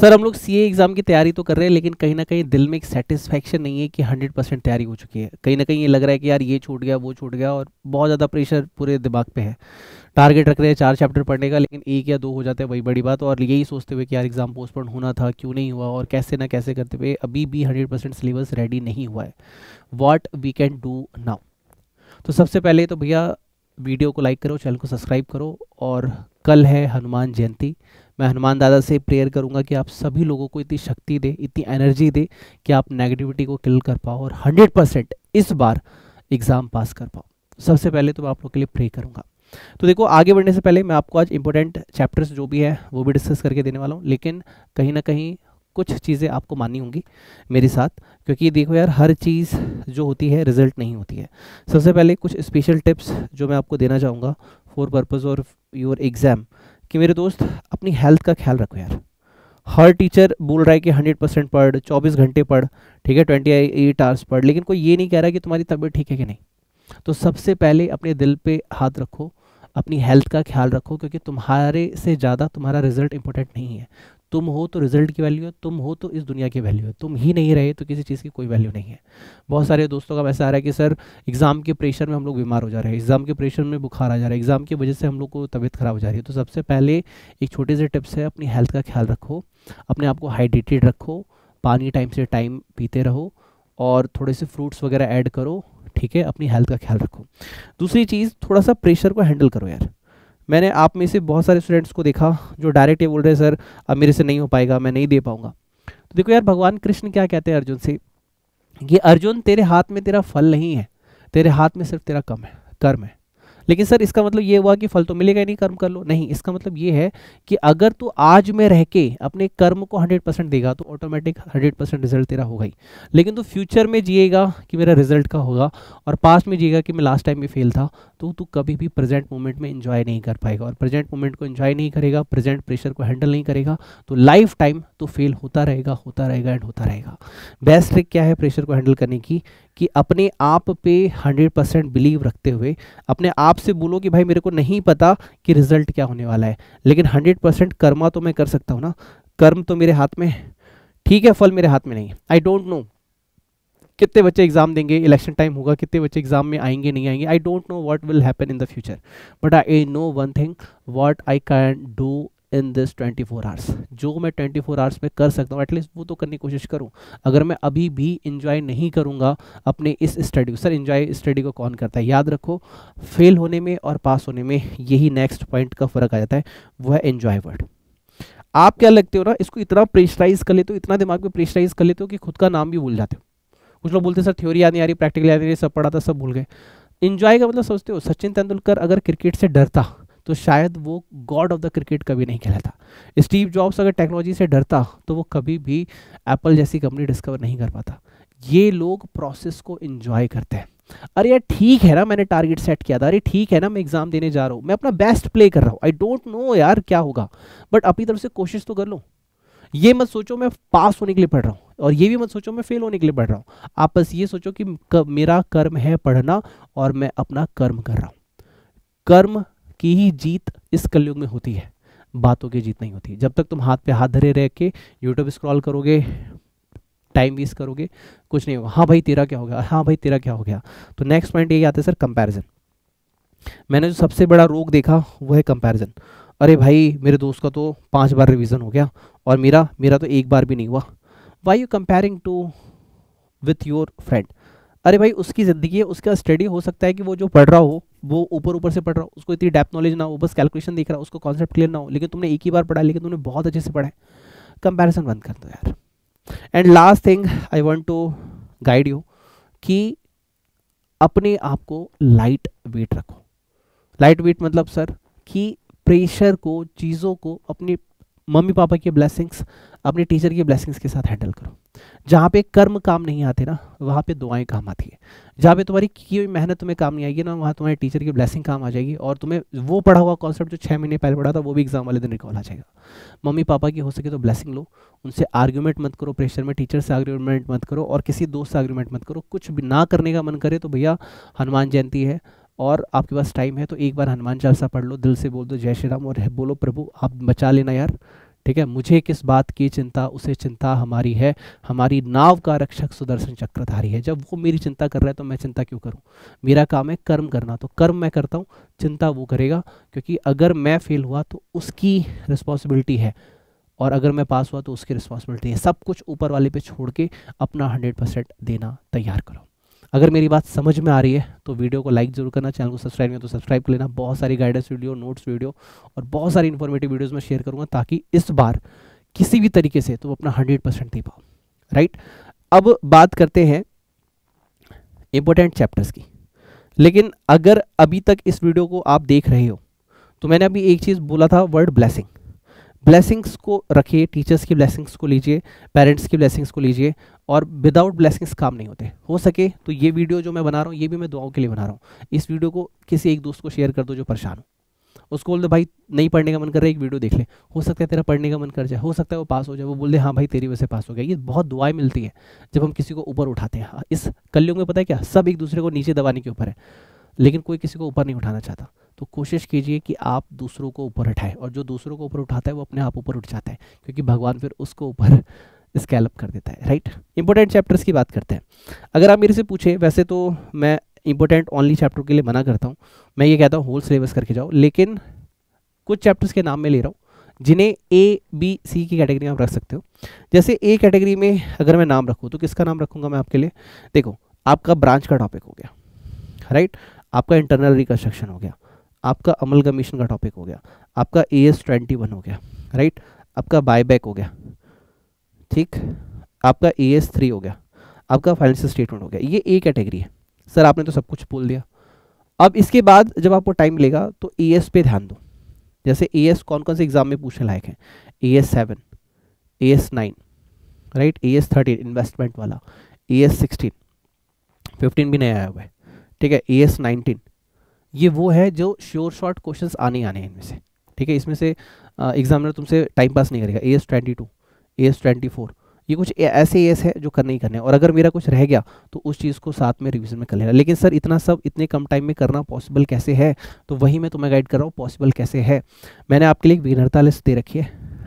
Sir हम लोग CA exam की तैयारी तो कर रहे हैं, लेकिन कहीं ना कहीं दिल में एक सेटिस्फैक्शन नहीं है कि 100% तैयारी हो चुकी है। कहीं ना कहीं ये लग रहा है कि यार ये छूट गया वो छूट गया, और बहुत ज़्यादा प्रेशर पूरे दिमाग पे है। टारगेट रख रहे हैं 4 चैप्टर पढ़ने का, लेकिन एक या दो हो जाते हैं, वही बड़ी बात। और यही सोचते हुए कि यार एग्जाम पोस्टपोन होना था, क्यों नहीं हुआ, और कैसे ना कैसे करते हुए अभी भी 100% सिलेबस रेडी नहीं हुआ है। What we can do now. तो सबसे पहले तो भैया वीडियो को लाइक करो, चैनल को सब्सक्राइब करो। और कल है हनुमान जयंती। मैं हनुमान दादा से प्रेयर करूंगा कि आप सभी लोगों को इतनी शक्ति दे, इतनी एनर्जी दे कि आप नेगेटिविटी को किल कर पाओ और 100% इस बार एग्ज़ाम पास कर पाओ। सबसे पहले तो मैं आप लोगों के लिए प्रे करूंगा। तो देखो, आगे बढ़ने से पहले मैं आपको आज इंपॉर्टेंट चैप्टर्स जो भी है वो भी डिस्कस करके देने वाला हूँ, लेकिन कहीं ना कहीं कुछ चीज़ें आपको माननी होंगी मेरे साथ, क्योंकि देखो यार, हर चीज़ जो होती है रिजल्ट नहीं होती है। सबसे पहले कुछ स्पेशल टिप्स जो मैं आपको देना चाहूँगा for purpose of your exam, कि मेरे दोस्त अपनी हेल्थ का ख्याल रखो यार। हर टीचर बोल रहा है कि 100% पढ़, 24 घंटे पढ़, ठीक है, 28 आवर्स पढ़, लेकिन कोई ये नहीं कह रहा कि तुम्हारी तबीयत ठीक है कि नहीं। तो सबसे पहले अपने दिल पे हाथ रखो, अपनी हेल्थ का ख्याल रखो, क्योंकि तुम्हारे से ज़्यादा तुम्हारा रिजल्ट इंपॉर्टेंट नहीं है। तुम हो तो रिजल्ट की वैल्यू है, तुम हो तो इस दुनिया की वैल्यू है। तुम ही नहीं रहे तो किसी चीज़ की कोई वैल्यू नहीं है। बहुत सारे दोस्तों का वैसा आ रहा है कि सर एग्ज़ाम के प्रेशर में हम लोग बीमार हो जा रहे हैं, एग्ज़ाम के प्रेशर में बुखार आ जा रहा है, एग्ज़ाम की वजह से हम लोग को तबीयत खराब हो जा रही है। तो सबसे पहले एक छोटे से टिप्स है, अपनी हेल्थ का ख्याल रखो, अपने आप को हाइड्रेटेड रखो, पानी टाइम से टाइम पीते रहो, और थोड़े से फ्रूट्स वगैरह ऐड करो, ठीक है। अपनी हेल्थ का ख्याल रखो। दूसरी चीज़, थोड़ा सा प्रेशर को हैंडल करो यार। मैंने आप में से बहुत सारे स्टूडेंट्स को देखा जो डायरेक्ट ये बोल रहे हैं सर अब मेरे से नहीं हो पाएगा, मैं नहीं दे पाऊंगा। तो देखो यार, भगवान कृष्ण क्या कहते हैं अर्जुन से, कि अर्जुन तेरे हाथ में तेरा फल नहीं है, तेरे हाथ में सिर्फ तेरा कर्म है। लेकिन सर इसका मतलब ये हुआ कि फल तो मिलेगा ही नहीं, कर्म कर लो? नहीं, इसका मतलब ये है कि अगर तू आज में रह के अपने कर्म को 100% देगा तो ऑटोमेटिक 100% रिजल्ट तेरा होगा ही। लेकिन तू फ्यूचर में जिएगा कि मेरा रिजल्ट का होगा, और पास्ट में जिएगा कि मैं लास्ट टाइम में फेल था, तो तू कभी भी प्रेजेंट मोमेंट में एंजॉय नहीं कर पाएगा। और प्रेजेंट मोमेंट को एंजॉय नहीं करेगा, प्रेजेंट प्रेशर को हैंडल नहीं करेगा, तो लाइफ टाइम तो फेल होता रहेगा, होता रहेगा एंड होता रहेगा। बेस्ट ट्रिक क्या है प्रेशर को हैंडल करने की, कि अपने आप पे 100% बिलीव रखते हुए अपने आप से बोलो कि भाई मेरे को नहीं पता कि रिजल्ट क्या होने वाला है, लेकिन 100% कर्मा तो मैं कर सकता हूँ ना, कर्म तो मेरे हाथ में है, ठीक है, फल मेरे हाथ में नहीं है। आई डोंट नो कितने बच्चे एग्जाम देंगे, इलेक्शन टाइम होगा, कितने बच्चे एग्जाम में आएंगे नहीं आएंगे, I don't know what will happen in the future, but I know one thing, what I can do in this 24 hours. जो मैं 24 आवर्स में कर सकता हूँ एटलीस्ट वो तो करने की कोशिश करूँ। अगर मैं अभी भी इंजॉय नहीं करूँगा अपने इस स्टडी को, सर इंजॉय स्टडी को कौन करता है? याद रखो, फेल होने में और पास होने में यही नेक्स्ट पॉइंट का फर्क आ जाता है, वो है एंजॉय वर्ड। आप क्या लगते हो ना, इसको इतना प्रेशराइज कर लेते हो, इतना दिमाग में प्रेशराइज कर लेते हो कि खुद का नाम भी भूल जाते हो। कुछ लोग बोलते हैं सर थ्योरी याद नहीं आ रही, प्रैक्टिकल याद नहीं आ रही, सब पढ़ा था सब भूल गए। इंजॉय का मतलब सोचते हो, सचिन तेंदुलकर अगर क्रिकेट से डरता तो शायद वो गॉड ऑफ द क्रिकेट कभी नहीं कहलाता। स्टीव जॉब्स अगर टेक्नोलॉजी से डरता तो वो कभी भी एप्पल जैसी कंपनी डिस्कवर नहीं कर पाता। ये लोग प्रोसेस को एंजॉय करते हैं। अरे यार ठीक है ना, मैंने टारगेट सेट किया था, अरे ठीक है ना, मैं एग्जाम देने जा रहा हूँ, मैं अपना बेस्ट प्ले कर रहा हूँ, आई डोंट नो यार क्या होगा, बट अपनी तरफ से कोशिश तो कर लो। ये मत सोचो मैं पास होने के लिए पढ़ रहा हूँ, और ये भी मत सोचो मैं फेल होने के लिए पढ़ रहा हूँ। आप बस ये सोचो कि मेरा कर्म है पढ़ना, और मैं अपना कर्म कर रहा हूँ। कर्म की ही जीत इस कलयुग में होती है, बातों की जीत नहीं होती। जब तक तुम हाथ पे हाथ धरे रह के यूट्यूब स्क्रॉल करोगे, टाइम वेस्ट करोगे, कुछ नहीं होगा। हाँ भाई तेरा क्या हो गया, हाँ भाई तेरा क्या हो गया। तो नेक्स्ट पॉइंट यही आता है सर, कंपैरिजन। मैंने जो सबसे बड़ा रोग देखा वो है कंपैरिजन। अरे भाई मेरे दोस्त का तो 5 बार रिवीजन हो गया और मेरा तो एक बार भी नहीं हुआ। Why you comparing to with your friend? अरे भाई उसकी ज़िंदगी है, उसका स्टडी हो सकता है कि वो जो पढ़ रहा हो वो ऊपर ऊपर से पढ़ रहा हो, उसको इतनी डेप्थ नॉलेज ना हो, बस कैलकुलेशन दिख रहा हो, उसको कॉन्सेप्ट क्लियर ना हो, लेकिन तुमने एक ही बार पढ़ा, लेकिन तुमने बहुत अच्छे से पढ़ा है। कंपैरिजन बंद कर दो यार। And last thing I want to guide you, कि अपने आप को लाइट वेट रखो। लाइट वेट मतलब सर कि प्रेशर को, चीज़ों को अपनी मम्मी पापा की ब्लेसिंग्स, अपने टीचर की ब्लेसिंग्स के साथ हैंडल करो। जहाँ पे कर्म काम नहीं आते ना, वहाँ पे दुआएं काम आती है। जहाँ पे तुम्हारी की हुई मेहनत तुम्हें काम नहीं आएगी ना, वहाँ तुम्हारे टीचर की ब्लेसिंग काम आ जाएगी, और तुम्हें वो पढ़ा हुआ कॉन्सेप्ट जो 6 महीने पहले पढ़ा था वो भी एग्जाम वाले दिन रिकॉल आ जाएगा। मम्मी पापा की हो सके तो ब्लेसिंग लो, उनसे आर्ग्यूमेंट मत करो प्रेशर में, टीचर से आर्ग्यूमेंट मत करो, और किसी दोस्त से आर्ग्यूमेंट मत करो। कुछ भी ना करने का मन करे तो भैया हनुमान जयंती है और आपके पास टाइम है, तो एक बार हनुमान चालीसा पढ़ लो, दिल से बोल दो जय श्री राम, और बोलो प्रभु आप बचा लेना यार, ठीक है, मुझे किस बात की चिंता, उसे चिंता हमारी है, हमारी नाव का रक्षक सुदर्शन चक्रधारी है। जब वो मेरी चिंता कर रहा है तो मैं चिंता क्यों करूं? मेरा काम है कर्म करना, तो कर्म मैं करता हूं, चिंता वो करेगा, क्योंकि अगर मैं फेल हुआ तो उसकी रिस्पॉन्सिबिलिटी है, और अगर मैं पास हुआ तो उसकी रिस्पॉन्सिबिलिटी है। सब कुछ ऊपर वाले पे छोड़ के अपना 100% देना तैयार करो। अगर मेरी बात समझ में आ रही है तो वीडियो को लाइक जरूर करना, चैनल को सब्सक्राइब नहीं हो तो सब्सक्राइब कर लेना। बहुत सारी गाइडेंस वीडियो, नोट्स वीडियो और बहुत सारी इन्फॉर्मेटिव वीडियोस मैं शेयर करूंगा, ताकि इस बार किसी भी तरीके से तुम अपना 100% दे पाओ। राइट, अब बात करते हैं इंपॉर्टेंट चैप्टर्स की। लेकिन अगर अभी तक इस वीडियो को आप देख रहे हो तो मैंने अभी एक चीज़ बोला था, वर्ड ब्लेसिंग। ब्लेसिंग्स को रखिए, टीचर्स की ब्लेसिंग्स को लीजिए, पेरेंट्स की ब्लेसिंग्स को लीजिए, और विदाउट ब्लेसिंग्स काम नहीं होते। हो सके तो ये वीडियो जो मैं बना रहा हूँ ये भी मैं दुआओं के लिए बना रहा हूँ। इस वीडियो को किसी एक दोस्त को शेयर कर दो जो परेशान हो, उसको बोल दे भाई नहीं पढ़ने का मन कर रहा है, एक वीडियो देख ले, हो सकता है तेरा पढ़ने का मन कर जाए, हो सकता है वो पास हो जाए, वो बोल दे हाँ भाई तेरी वजह से पास हो गया। ये बहुत दुआएं मिलती हैं जब हम किसी को ऊपर उठाते हैं। इस कलयुग में पता है क्या, सब एक दूसरे को नीचे दबाने के ऊपर है, लेकिन कोई किसी को ऊपर नहीं उठाना चाहता। तो कोशिश कीजिए कि आप दूसरों को ऊपर उठाएं, और जो दूसरों को ऊपर उठाता है वो अपने आप ऊपर उठ जाता है, क्योंकि भगवान फिर उसको ऊपर स्कैलअप कर देता है। राइट, इंपॉर्टेंट चैप्टर्स की बात करते हैं। अगर आप मेरे से पूछे, वैसे तो मैं इंपॉर्टेंट ओनली चैप्टर के लिए मना करता हूँ, मैं ये कहता हूँ होल सिलेबस करके जाओ, लेकिन कुछ चैप्टर्स के नाम मैं ले रहा हूँ जिन्हें ए बी सी की कैटेगरी में आप रख सकते हो। जैसे ए कैटेगरी में अगर मैं नाम रखूँ तो किसका नाम रखूँगा मैं आपके लिए? देखो, आपका ब्रांच का टॉपिक हो गया, राइट, आपका इंटरनल रिकंस्ट्रक्शन हो गया, आपका अमलगमीशन का टॉपिक हो गया, आपका AS21 हो गया, राइट, आपका बायबैक हो गया, ठीक, आपका AS3 हो गया, आपका फाइनेंशियल स्टेटमेंट हो गया। ये ए कैटेगरी है। सर आपने तो सब कुछ बोल दिया। अब इसके बाद जब आपको टाइम मिलेगा तो AS पे ध्यान दो। जैसे AS कौन कौन से एग्जाम में पूछने लायक है? AS7, AS9, right, AS13 investment वाला, AS16, 15 भी नया आया हुआ है, ठीक है, AS19, ये वो है जो श्योर शॉर्ट क्वेश्चंस आने हैं इनमें से, ठीक है। इसमें से एग्जामिनर तुमसे टाइम पास नहीं करेगा। AS22, AS24, ये कुछ ऐसे AS है जो करने ही करने हैं, और अगर मेरा कुछ रह गया तो उस चीज़ को साथ में रिवीजन में कर लेना। लेकिन सर इतना सब इतने कम टाइम में करना पॉसिबल कैसे है? तो वही मैं तुम्हें गाइड कर रहा हूँ, पॉसिबल कैसे है। मैंने आपके लिए एक विघ्नता लिस्ट दे रखी है,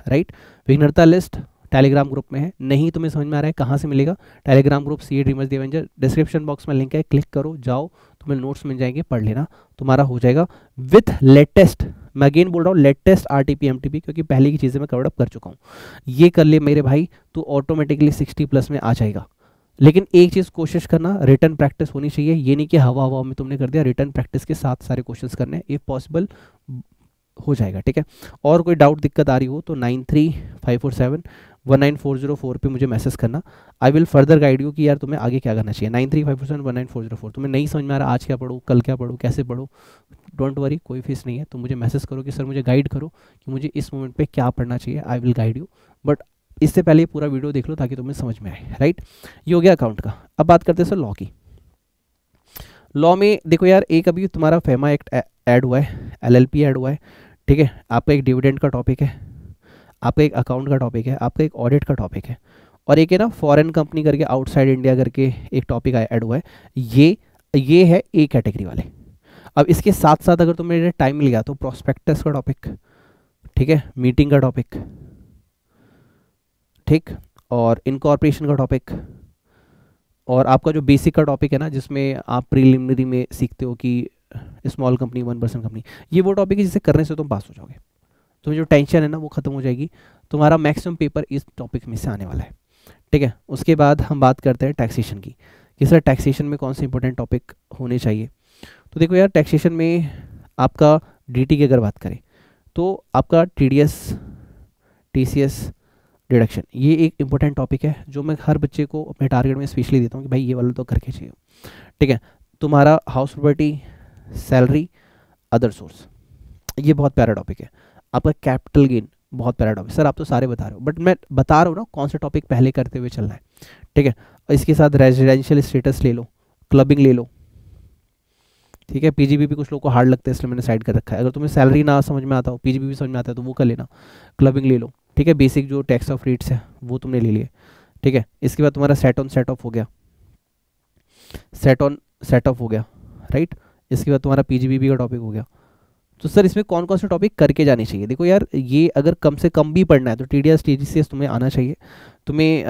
राइट। विघ्नता लिस्ट टेलीग्राम ग्रुप में है। नहीं तुम्हें समझ में आ रहा है कहाँ से मिलेगा? Telegram group CA dreamers the Avenger, description box में लिंक है, क्लिक करो, जाओ, तुम्हें नोट्स मिल जाएंगे, पढ़ लेना, तुम्हारा हो जाएगा विथ लेटेस्ट। मैं अगेन बोल रहा हूँ लेटेस्ट RTP MTP, क्योंकि पहले की चीज़ें मैं कवर अप कर चुका हूँ। ये कर ले मेरे भाई तो ऑटोमेटिकली 60+ में आ जाएगा। लेकिन एक चीज़ कोशिश करना, रिटर्न प्रैक्टिस होनी चाहिए। ये नहीं कि हवा हवा में तुमने कर दिया, रिटर्न प्रैक्टिस के साथ सारे क्वेश्चंस करने, इफ पॉसिबल हो जाएगा, ठीक है। और कोई डाउट दिक्कत आ रही हो तो 9354719404 पे मुझे मैसेज करना। I will further guide you कि यार तुम्हें आगे क्या करना चाहिए। 9354719404। तुम्हें नहीं समझ में आ रहा आज क्या पढ़ूँ, कल क्या पढ़ूँ, कैसे पढ़ूँ, डोंट वरी, कोई फीस नहीं है। तो मुझे मैसेज करो कि सर मुझे गाइड करो कि मुझे इस मोमेंट पे क्या पढ़ना चाहिए, I will guide you. But इससे पहले ये पूरा वीडियो देख लो ताकि तुम्हें समझ में आए, राइट। ये हो गया अकाउंट का। अब बात करते हैं सर लॉ की। लॉ में देखो यार, एक अभी तुम्हारा फेमा एक्ट ऐड हुआ है, LLP ऐड हुआ है, ठीक है। आपका एक डिविडेंड का टॉपिक है, आपका एक अकाउंट का टॉपिक है, आपका एक ऑडिट का टॉपिक है, और एक है ना फॉरेन कंपनी करके, आउटसाइड इंडिया करके एक टॉपिक ऐड हुआ है। ये है ए कैटेगरी वाले। अब इसके साथ साथ अगर तुम्हें टाइम मिल गया तो प्रोस्पेक्टस का टॉपिक, ठीक है, मीटिंग का टॉपिक, ठीक, और इनकॉर्पोरेशन का टॉपिक, और आपका जो बेसिक का टॉपिक है ना जिसमें आप प्रीलिमिनरी में सीखते हो कि स्मॉल कंपनी, 1% कंपनी, ये वो टॉपिक है जिसे करने से तुम पास हो जाओगे। तुम्हें जो टेंशन है ना वो खत्म हो जाएगी। तुम्हारा मैक्सिमम पेपर इस टॉपिक में से आने वाला है, ठीक है। उसके बाद हम बात करते हैं टैक्सेशन की, कि सर टैक्सेशन में कौन से इंपॉर्टेंट टॉपिक होने चाहिए। तो देखो यार, टैक्सेशन में आपका DT की अगर बात करें तो आपका TDS, TCS डिडक्शन, ये एक इंपॉर्टेंट टॉपिक है जो मैं हर बच्चे को अपने टारगेट में स्पेशली देता हूँ कि भाई ये वाला तो करके चाहिए, ठीक है। तुम्हारा house property, salary, other source, ये बहुत प्यारा टॉपिक है। आपका कैपिटल गेन बहुत प्यारा टॉपिक। सर आप तो सारे बता रहे हो, बट मैं बता रहा हूँ ना कौन सा टॉपिक पहले करते हुए चलना है, ठीक है। इसके साथ रेजिडेंशियल स्टेटस ले लो, क्लबिंग ले लो, ठीक है। PGBP कुछ लोगों को हार्ड लगता है इसलिए मैंने साइड कर रखा है। अगर तुम्हें सैलरी ना समझ में आता हो, PGBP समझ में आता है तो वो कर लेना, क्लबिंग ले लो, ठीक है। बेसिक जो टैक्स ऑफ रेट्स है वो तुमने ले लिए, ठीक है। इसके बाद तुम्हारा सेट ऑन सेट ऑफ हो गया, सेट ऑन सेट ऑफ हो गया, राइट। इसके बाद तुम्हारा PGBP का टॉपिक हो गया, तो सर इसमें कौन कौन से टॉपिक करके जाने चाहिए? देखो यार, ये अगर कम से कम भी पढ़ना है तो TDS TGCS तुम्हें आना चाहिए, तुम्हें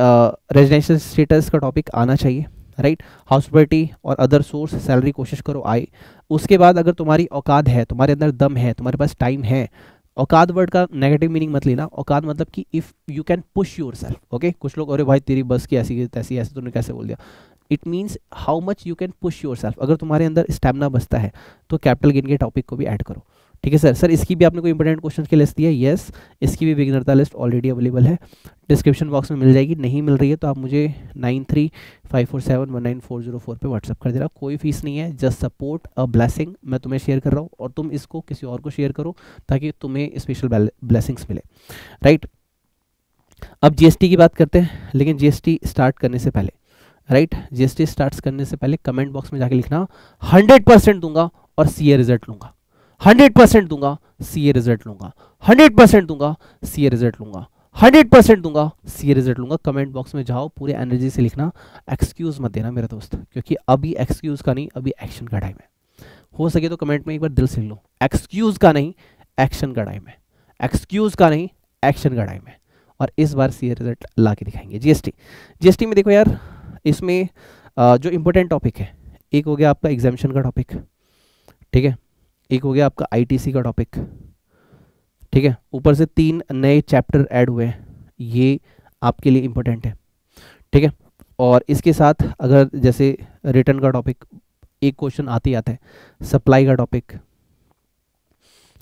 रेजिडेंशियल स्टेटस का टॉपिक आना चाहिए, राइट। हाउस प्रॉपर्टी और अदर सोर्स सैलरी कोशिश करो आए। उसके बाद अगर तुम्हारी औकात है, तुम्हारे अंदर दम है, तुम्हारे पास टाइम है, औकात वर्ड का नेगेटिव मीनिंग मत लेना, औकात मतलब कि if you can push your self, okay. कुछ लोग, अरे भाई तेरी बस की ऐसी तैसी, ऐसे तूने कैसे बोल दिया, it means how much you can push your self. अगर तुम्हारे अंदर स्टेमिना बचता है तो कैपिटल गेन के टॉपिक को भी ऐड करो, ठीक है सर। सर इसकी भी आपने कोई इंपॉर्टेंट क्वेश्चन की लिस्ट दी है? यस, इसकी भी बिगिनर का लिस्ट ऑलरेडी अवेलेबल है, डिस्क्रिप्शन बॉक्स में मिल जाएगी। नहीं मिल रही है तो आप मुझे 9354719404 पे व्हाट्सअप कर देना, कोई फीस नहीं है, जस्ट सपोर्ट अ ब्लेसिंग। मैं तुम्हें शेयर कर रहा हूँ और तुम इसको किसी और को शेयर करो ताकि तुम्हें स्पेशल ब्लेसिंग्स मिले, राइट। अब GST की बात करते हैं, लेकिन GST स्टार्ट करने से पहले, राइट, GST स्टार्ट करने से पहले कमेंट बॉक्स में जाके लिखना 100% दूंगा और CA रिजल्ट लूंगा, 100% दूंगा, CA रिजल्ट लूंगा, 100% दूंगा, CA रिजल्ट लूंगा, 100% दूंगा, CA रिजल्ट लूंगा। कमेंट बॉक्स में जाओ, पूरे एनर्जी से लिखना, एक्सक्यूज मत देना मेरे दोस्त, क्योंकि अभी एक्सक्यूज का नहीं, अभी एक्शन का टाइम है। हो सके तो कमेंट में एक बार दिल से लिख लो, एक्सक्यूज का नहीं, एक्शन का टाइम है, एक्सक्यूज का नहीं, एक्शन का टाइम है। और इस बार CA रिजल्ट ला के दिखाएंगे। GST में देखो यार, इसमें जो इंपॉर्टेंट टॉपिक है, एक हो गया आपका एग्जामिशन का टॉपिक, ठीक है, एक हो गया आपका ITC का टॉपिक, ठीक है, ऊपर से 3 नए चैप्टर ऐड हुए हैं, ये आपके लिए इंपॉर्टेंट है, ठीक है। और इसके साथ अगर जैसे रिटर्न का टॉपिक एक क्वेश्चन आते ही आता है, सप्लाई का टॉपिक,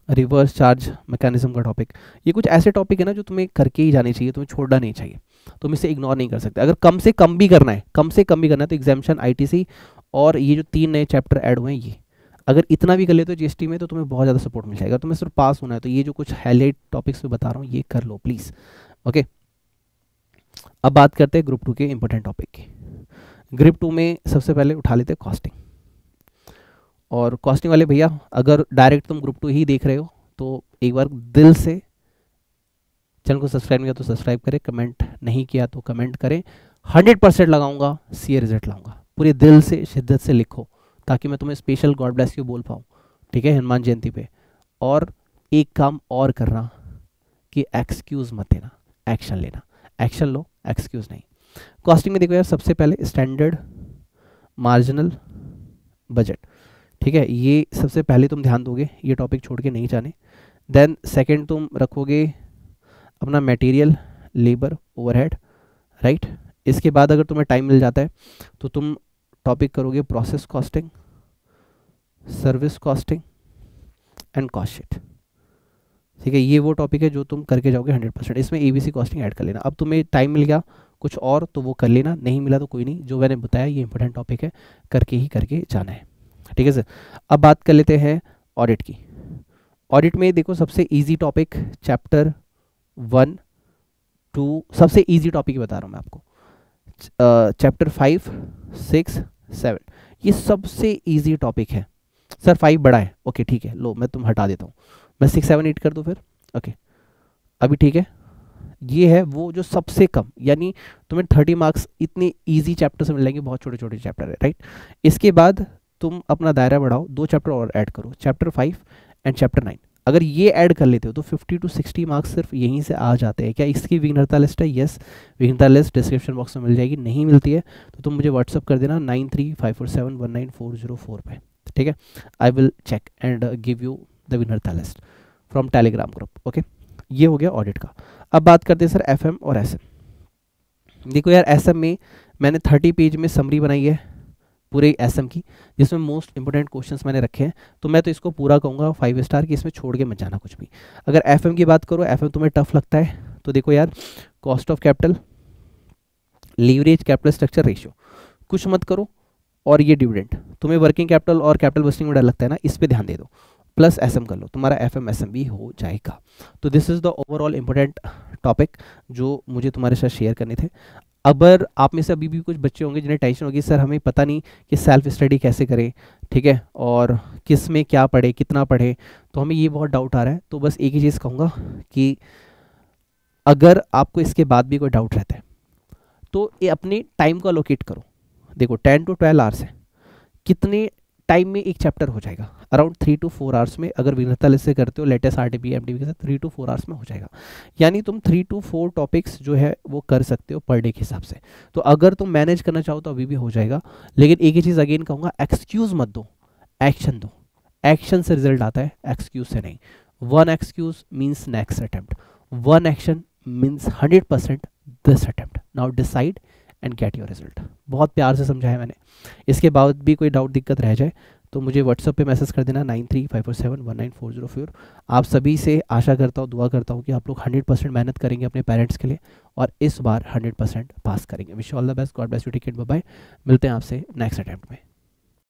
रिवर्स चार्ज मैकेनिज्म का टॉपिक, ये कुछ ऐसे टॉपिक है ना जो तुम्हें करके ही जाने चाहिए, तुम्हें छोड़ना नहीं चाहिए, तुम इसे इग्नोर नहीं कर सकते। अगर कम से कम भी करना है, कम से कम भी करना है, तो एग्जामिशन, ITC और ये जो 3 नए चैप्टर ऐड हुए हैं, ये अगर इतना भी कर लेते हो GST में तो तुम्हें बहुत ज़्यादा सपोर्ट मिल जाएगा। तुम्हें सिर्फ पास होना है, तो ये जो कुछ हाईलाइट टॉपिक्स में बता रहा हूँ ये कर लो प्लीज़, ओके। अब बात करते हैं ग्रुप 2 के इंपॉर्टेंट टॉपिक की। ग्रुप 2 में सबसे पहले उठा लेते हैं कॉस्टिंग। और कॉस्टिंग वाले भैया, अगर डायरेक्ट तुम ग्रुप 2 ही देख रहे हो तो एक बार दिल से चैनल को सब्सक्राइब नहीं किया तो सब्सक्राइब करें, कमेंट नहीं किया तो कमेंट करें। 100% लगाऊंगा, CA रिजल्ट लाऊंगा, पूरे दिल से शिद्दत से लिखो ताकि मैं तुम्हें स्पेशल गॉड ब्लेस यू बोल पाऊँ, ठीक है, हनुमान जयंती पे। और एक काम और करना कि एक्सक्यूज मत देना, एक्शन लेना, एक्शन लो, एक्सक्यूज नहीं। कॉस्टिंग में देखो यार, सबसे पहले स्टैंडर्ड मार्जिनल बजट, ठीक है, ये सबसे पहले तुम ध्यान दोगे, ये टॉपिक छोड़ के नहीं जाने। देन सेकंड तुम रखोगे अपना मटेरियल, लेबर, ओवरहेड, राइट। इसके बाद अगर तुम्हें टाइम मिल जाता है तो तुम टॉपिक करोगे process costing, service costing and cost sheet, ठीक है। ये वो टॉपिक है जो तुम करके जाओगे 100%। इसमें ABC कॉस्टिंग ऐड कर लेना। अब तुम्हें टाइम मिल गया कुछ और तो वो कर लेना, नहीं मिला तो कोई नहीं, जो मैंने बताया ये इंपॉर्टेंट टॉपिक है, करके ही करके जाना है, ठीक है सर। अब बात कर लेते हैं ऑडिट की। ऑडिट में देखो सबसे इजी टॉपिक चैप्टर 1, 2, सबसे इजी टॉपिक बता रहा हूँ मैं आपको, चैप्टर 5, 6, 7, ये सबसे इजी टॉपिक है। सर 5 बड़ा है, ओके ठीक है, लो मैं तुम हटा देता हूँ, मैं 6, 7, 8 कर दूँ फिर, ओके अभी ठीक है। ये है वो जो सबसे कम, यानी तुम्हें 30 मार्क्स इतने इजी चैप्टर से मिल जाएंगे, बहुत छोटे छोटे चैप्टर है, राइट। इसके बाद तुम अपना दायरा बढ़ाओ, 2 चैप्टर और ऐड करो, चैप्टर 5 एंड चैप्टर 9। अगर ये ऐड कर लेते हो तो 50 to 60 मार्क्स सिर्फ यहीं से आ जाते हैं। क्या इसकी विघ्नता लिस्ट है? यस, विघ्नता लिस्ट डिस्क्रिप्शन बॉक्स में मिल जाएगी। नहीं मिलती है तो तुम मुझे व्हाट्सअप कर देना 9354719404 पे, ठीक है। I will check and give you the विघ्नता list from Telegram group, okay. ये हो गया ऑडिट का। अब बात करते हैं सर FM और SM। देखो यार, SM में मैंने 30 पेज में समरी बनाई है पूरे SM की, जिसमें मोस्ट इंपोर्टेंट क्वेश्चंस मैंने रखे हैं, तो मैं तो इसको पूरा कहूँगा 5 स्टार की, इसमें छोड़ के मत जाना कुछ भी। अगर FM की बात करो, FM तुम्हें टफ लगता है तो देखो यार, cost of capital, leverage, capital structure ratio, कुछ मत करो। और ये डिविडेंड, तुम्हें वर्किंग कैपिटल और कैपिटल बस्टिंग में डर लगता है ना, इस पर ध्यान दे दो, प्लस SM कर लो, तुम्हारा FM SM भी हो जाएगा। तो this is the overall important topic जो मुझे तुम्हारे साथ शेयर करने थे। अगर आप में से अभी भी कुछ बच्चे होंगे जिन्हें टेंशन होगी, सर हमें पता नहीं कि सेल्फ स्टडी कैसे करें, ठीक है, और किस में क्या पढ़े, कितना पढ़े, तो हमें ये बहुत डाउट आ रहा है, तो बस एक ही चीज़ कहूँगा कि अगर आपको इसके बाद भी कोई डाउट रहता है तो ये अपने टाइम को अलोकेट करो। देखो 10 to 12 आवर्स है, कितने टाइम में एक चैप्टर हो जाएगा, अराउंड 3 to 4 आवर्स में। अगर विनता से करते हो लेटेस्ट आरटीपी एमटीपी के साथ 3 to 4 आवर्स में हो जाएगा। यानी तुम 3 to 4 टॉपिक्स जो है वो कर सकते हो पर डे के हिसाब से। तो अगर तुम मैनेज करना चाहो तो अभी भी हो जाएगा। लेकिन एक ही चीज़ अगेन कहूँगा, एक्सक्यूज़ मत दो, एक्शन दो। एक्शन से रिजल्ट आता है, एक्सक्यूज से नहीं। One excuse means next attempt, one action means 100% this attempt. Now decide and get your result. बहुत प्यार से समझाया मैंने। इसके बाद भी कोई डाउट दिक्कत रह जाए तो मुझे व्हाट्सएप पे मैसेज कर देना 9354719404। आप सभी से आशा करता हूँ, दुआ करता हूँ कि आप लोग 100% मेहनत करेंगे अपने पेरेंट्स के लिए और इस बार 100% पास करेंगे। Wish you all the best, god bless you, take care, bye bye. मिलते हैं आपसे नेक्स्ट अटेम्प्ट में।